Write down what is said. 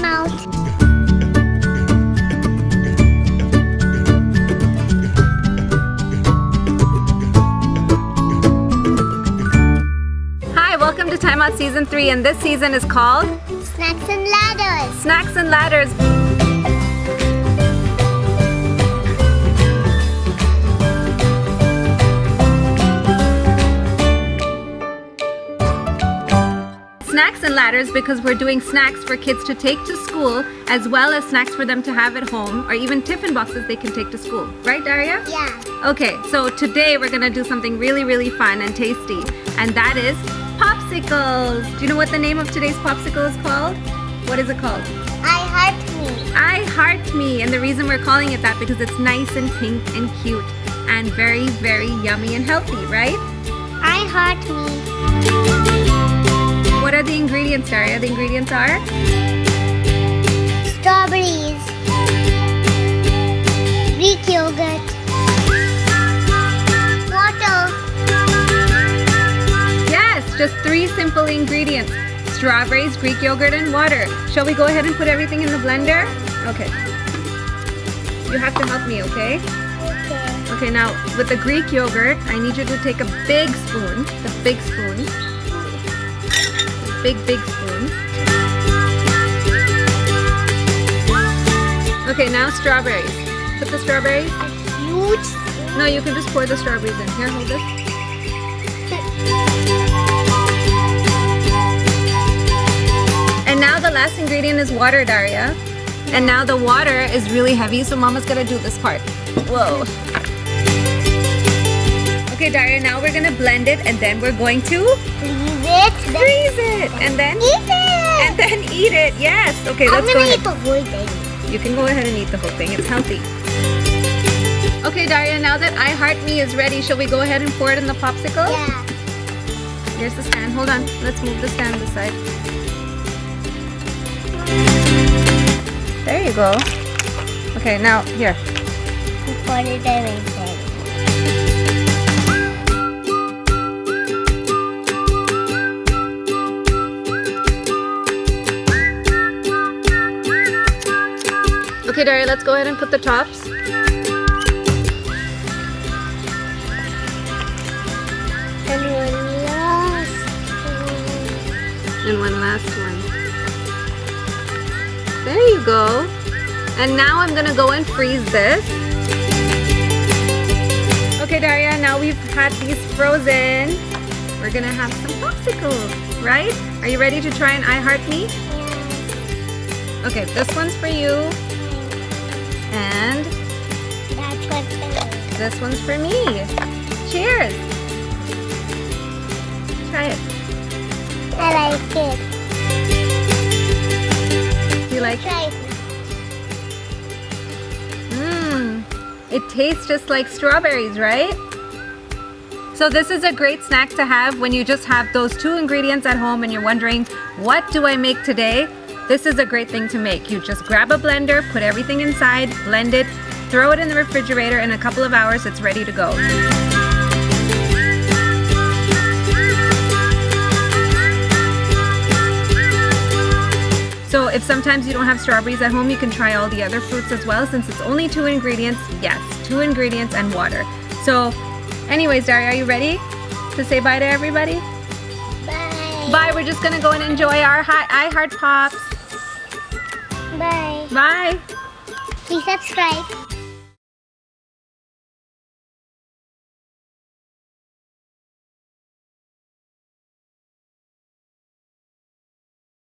time out. Hi, welcome to Time Out Season 3, and this season is called Snacks and ladders. Snacks and Ladders. Snacks and Ladders because we're doing snacks for kids to take to school, as well as snacks for them to have at home, or even tiffin boxes they can take to school. Right, Daria? Yeah. Okay, so today we're gonna do something really, really fun and tasty, and that is popsicles. Do you know what the name of today's popsicle is called? What is it called? I heart me. I Heart Me, and the reason we're calling it that because it's nice and pink and cute and very, very yummy and healthy, right? I heart me. What are the ingredients, Daria? The ingredients are Strawberries. Greek yogurt. Water. yes, just 3 simple ingredients. Strawberries, Greek yogurt, and water. Shall we go ahead and put everything in the blender? Okay. You have to help me, okay? Okay. Okay, now with the Greek yogurt, I need you to take a big spoon, the big spoon. Big spoon. Okay, now strawberries. Put the strawberries. A huge spoon. No, you can just pour the strawberries in. Here, hold this. And now the last ingredient is water, Daria. And now the water is really heavy, so Mama's gonna do this part. Whoa. Okay, Daria, now we're gonna blend it, and then we're going to freeze it, and then Eat it. and then eat it. Yes. Okay, I'm let's go gonna ahead. eat the whole thing. You can go ahead and eat the whole thing. It's healthy. Okay, Daria, now that I Heart Me is ready, shall we go ahead and pour it in the popsicle? Yeah. Here's the stand. Hold on. Let's move the stand this side. There you go. Okay, now here. We poured it everything. Okay, Daria, let's go ahead and put the tops. And one last one. And one last one. There you go. And now I'm gonna go and freeze this. Okay, Daria, now we've had these frozen. We're gonna have some popsicles, right? Are you ready to try an I Heart Me? Yeah. Okay, this one's for you. And That's what's in it. this one's for me. Cheers. Try it. I like it. You like it? Try it. Mmm. It tastes just like strawberries, right? So this is a great snack to have when you just have those 2 ingredients at home and you're wondering, what do I make today? This is a great thing to make. You just grab a blender, put everything inside, blend it, throw it in the refrigerator, in a couple of hours it's ready to go. So if sometimes you don't have strawberries at home, you can try all the other fruits as well, since it's only 2 ingredients. Yes, 2 ingredients and water. So anyways, Daria, are you ready to say bye to everybody? Bye. Bye, we're just gonna go and enjoy our I Heart Pops. Bye. Bye. Please subscribe.